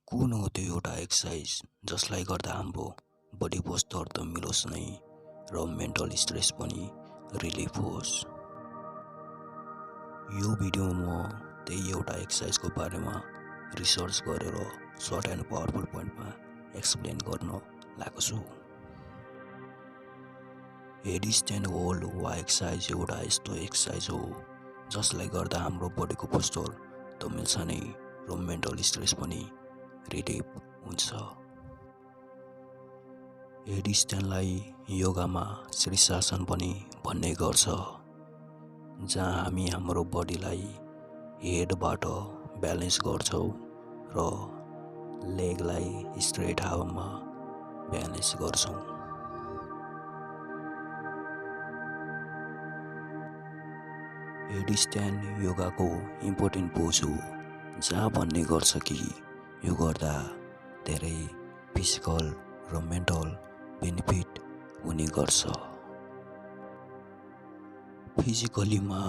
कुन हो त्यो एउटा एक्सर्साइज जसलाई गर्दा हाम्रो बडी पोस्चर त मिलोस् नै र मेन्टल स्ट्रेस पनि रिलिफ होस्। यो भिडियोमा म त्यही एउटा एक्सर्साइजको बारेमा रिसर्च गरेर सर्ट एन्ड पावरफुल पोइन्टमा एक्सप्लेन गर्न लागेको छु। हेडस्ट्यान्ड होल्ड वा एक्सर्साइज एउटा यस्तो एक्सर्साइज हो जसलाई गर्दा हाम्रो बडीको पोस्चर त मिल्छ नै र मेन्टल स्ट्रेस पनि रिलिफ हुन्छ। हेडस्ट्यान्डलाई योगामा सिर्सासन पनि भन्ने गर्छ, जहाँ हामी हाम्रो बडीलाई हेडबाट ब्यालेन्स गर्छौँ र लेगलाई स्ट्रेट हावामा ब्यालेन्स गर्छौँ। हेडस्ट्यान्ड योगाको इम्पोर्टेन्ट पोज हो, जहाँ भन्ने गर्छ कि यो गर्दा धेरै फिजिकल र मेन्टल बेनिफिट हुने गर्छ। फिजिकलीमा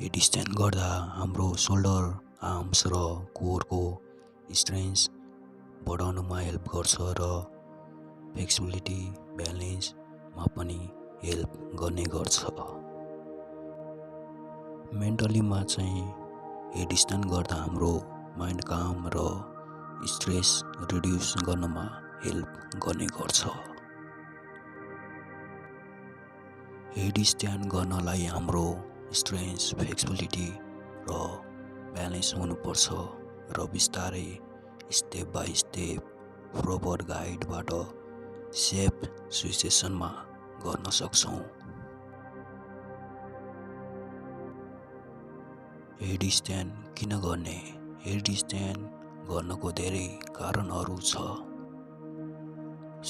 हेडस्ट्यान्ड गर्दा हाम्रो सोल्डर, आर्म्स र कोरको स्ट्रेन्थ बढाउनमा हेल्प गर्छ र फ्लेक्सिबिलिटी, ब्यालेन्समा पनि हेल्प गर्ने गर्छ। मेन्टलीमा चाहिँ हेडस्ट्यान्ड गर्दा हाम्रो माइन्ड काम र स्ट्रेस रिड्युस गर्नमा हेल्प गर्ने गर्छ। हेडस्ट्यान्ड गर्नलाई हाम्रो स्ट्रेन्थ, फ्लेक्सिबिलिटी र ब्यालेन्स हुनुपर्छ र बिस्तारै स्टेप बाई स्टेप प्रोपर गाइडबाट सेफ सिचुएसनमा गर्न सक्छौँ। हेडस्ट्यान्ड किन गर्ने? हेडस्ट्यान्ड गर्नको धेरै कारणहरू छ।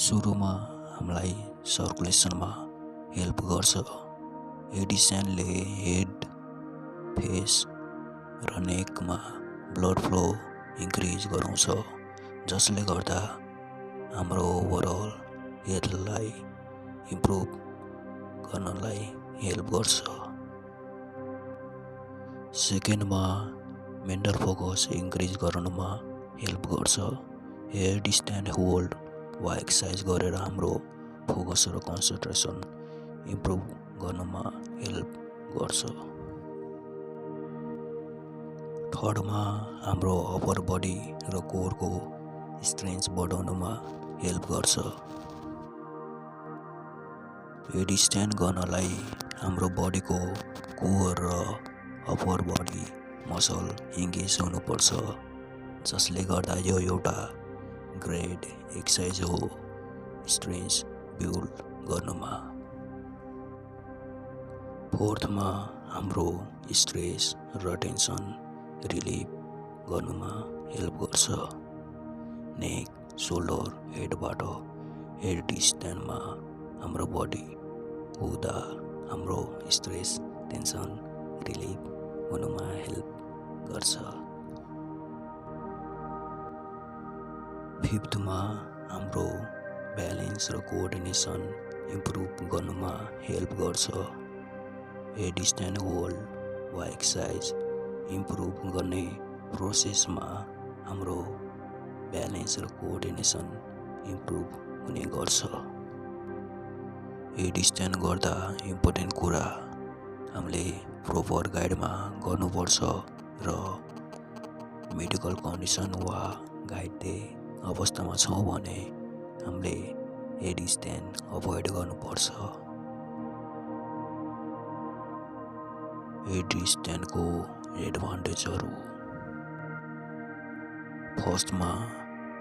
सुरुमा हामीलाई सर्कुलेसनमा हेल्प गर्छ। हेडस्ट्यान्डले हेड, फेस र नेकमा ब्लड फ्लो इन्क्रिज गराउँछ, जसले गर्दा हाम्रो ओभरअल हेल्थलाई इम्प्रुभ गर्नलाई हेल्प गर्छ। सेकेन्डमा मेन्टल फोकस इन्क्रिज गराउनमा हेल्प गर्छ। हेडस्ट्यान्ड होल्ड वा एक्सर्साइज गरेर हाम्रो फोकस र कन्सन्ट्रेसन इम्प्रुभ गर्नमा हेल्प गर्छ। थर्डमा हाम्रो अप्पर बडी र कोरको स्ट्रेन्थ बढाउनमा हेल्प गर्छ। हेडस्ट्यान्ड गर्नलाई हाम्रो बडीको कोर र अप्पर बडी मसल इङ्गेज हुनुपर्छ, जसले गर्दा यो एउटा ग्रेट एक्सर्साइज हो स्ट्रेन्थ बिल्ड गर्नमा। फोर्थमा हाम्रो स्ट्रेस र टेन्सन रिलिभ गर्नुमा हेल्प गर्छ। नेक, सोल्डर, हेडबाट हेडस्ट्यान्डमा हाम्रो बडी हुँदा हाम्रो स्ट्रेस, टेन्सन रिलिभ हुनुमा हेल्प गर्छ। फिफ्थमा हाम्रो ब्यालेन्स र कोअर्डिनेसन इम्प्रुभ गर्नुमा हेल्प गर्छ। हेडस्ट्यान्ड होल्ड वा एक्सर्साइज इम्प्रुभ गर्ने प्रोसेसमा हाम्रो ब्यालेन्स र कोअर्डिनेसन इम्प्रुभ हुने गर्छ। हेडस्ट्यान्ड गर्दा इम्पोर्टेन्ट कुरा हामीले प्रोपर गाइडमा गर्नुपर्छ र मेडिकल कन्डिसन वा घाइते अवस्थामा छौँ भने हामीले हेडस्ट्यान्ड अभोइड गर्नुपर्छ। हेडस्ट्यान्डको एडभान्टेजहरू: फर्स्टमा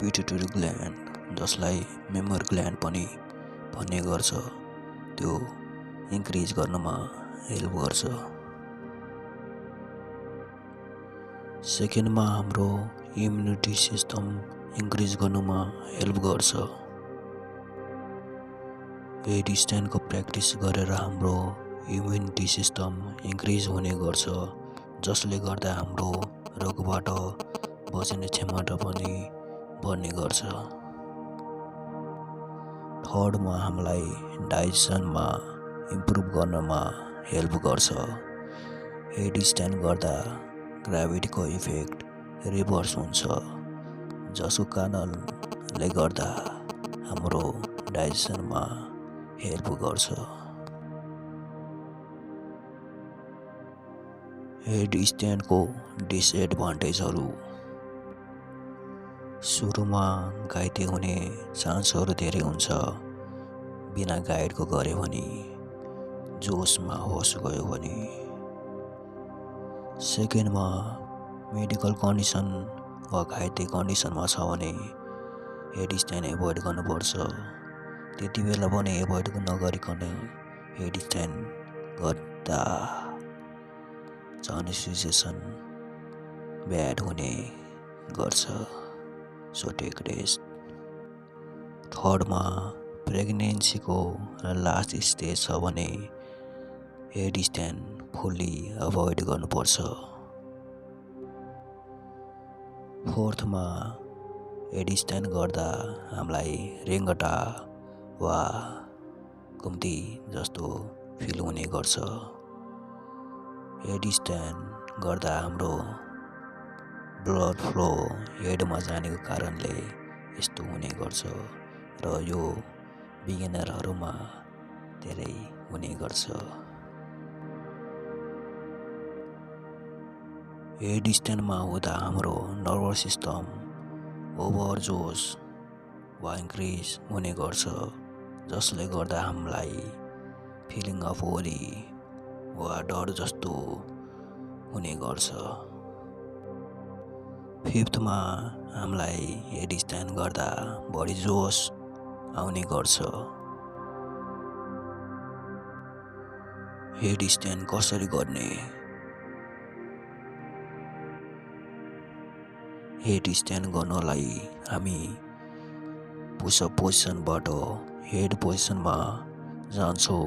पिट्युटरी ग्ल्यान्ड, जसलाई मेमोरी ग्ल्यान्ड पनि भन्ने गर्छ, त्यो इन्क्रिज गर्नमा हेल्प गर्छ। सेकेन्डमा हाम्रो इम्युनिटी सिस्टम इन्क्रिज गर्नुमा हेल्प गर्छ। हेडस्ट्यान्डको प्र्याक्टिस गरेर हाम्रो इम्युनिटी सिस्टम इन्क्रिज हुने गर्छ, जसले गर्दा हाम्रो रोगबाट बच्ने क्षमता पनि बढ्ने गर्छ। थर्डमा हामीलाई डाइजेसनमा इम्प्रुभ गर्नमा हेल्प गर्छ। हेडस्ट्यान्ड गर्दा ग्राभिटीको इफेक्ट रिभर्स हुन्छ, जसको कारणले गर्दा हाम्रो डाइजेसनमा हेल्प गर्छ। हेडस्ट्यान्डको डिसएडभान्टेजहरू। सुरुमा घाइते हुने चान्सहरू धेरै हुन्छ बिना गाइडको गऱ्यो भने, जोसमा होस गयो भने। सेकेन्डमा मेडिकल कन्डिसन वा घाइते कन्डिसनमा छ भने हेडस्ट्यान्ड एभोइड गर्नुपर्छ। त्यति बेला पनि एभोइड नगरिकन हेडस्ट्यान्ड गर्दा झन् सिचुएसन ब्याड हुने गर्छ। So take rest. थर्डमा प्रेग्नेन्सीको लास्ट स्टेज छ भने हेडस्ट्यान्ड फुल्ली अभोइड गर्नुपर्छ। फोर्थमा हेडस्ट्यान्ड गर्दा हामीलाई रेङ्गटा वा घुम्ती जस्तो फिल हुने गर्छ। हेडस्ट्यान्ड गर्दा हाम्रो ब्लड फ्लो हेडमा जानेको कारणले यस्तो हुने गर्छ र यो बिगिनरहरूमा धेरै हुने गर्छ। हेडस्ट्यान्डमा हुँदा हाम्रो नर्भस सिस्टम ओभरजोस वा इन्क्रिज हुने गर्छ, जसले गर्दा हामीलाई फिलिङ अफ वरी वा डर जस्तो हुने गर्छ। फिफ्थमा हामीलाई हेडस्ट्यान्ड गर्दा बढी जोस आउने गर्छ। हेडस्ट्यान्ड कसरी गर्ने? हेडस्ट्यान्ड गर्नलाई हामी पुसअप पोजिसनबाट हेड पोजिसनमा जान्छौँ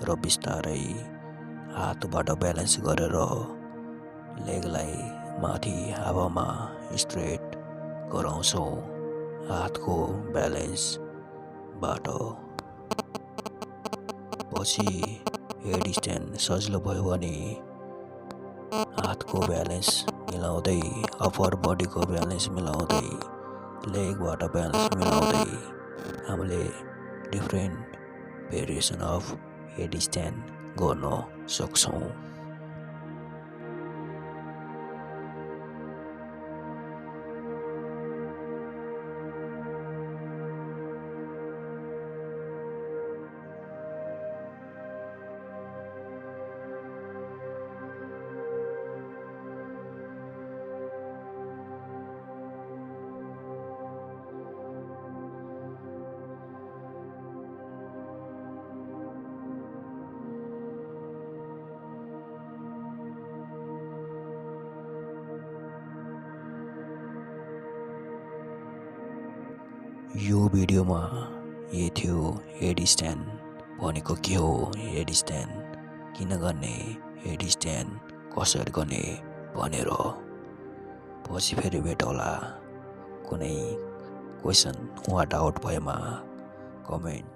र बिस्तारै हातबाट ब्यालेन्स गरेर लेगलाई माथि हावामा स्ट्रेट गराउँछौँ हातको ब्यालेन्सबाट। पछि हेडस्ट्यान्ड सजिलो भयो भने हातको ब्यालेन्स मिलाउँदै, अप्पर बडीको ब्यालेन्स मिलाउँदै, लेगबाट ब्यालेन्स मिलाउँदै हामीले डिफ्रेन्ट भेरिएसन अफ हेडस्ट्यान्ड गर्न सक्छौँ। यो भिडियोमा यही थियो हेडस्ट्यान्ड भनेको के हो, हेडस्ट्यान्ड किन गर्ने, हेडस्ट्यान्ड कसरी गर्ने भनेर। पछि फेरि भेटौँला। कुनै क्वेसन वा डाउट भएमा कमेन्ट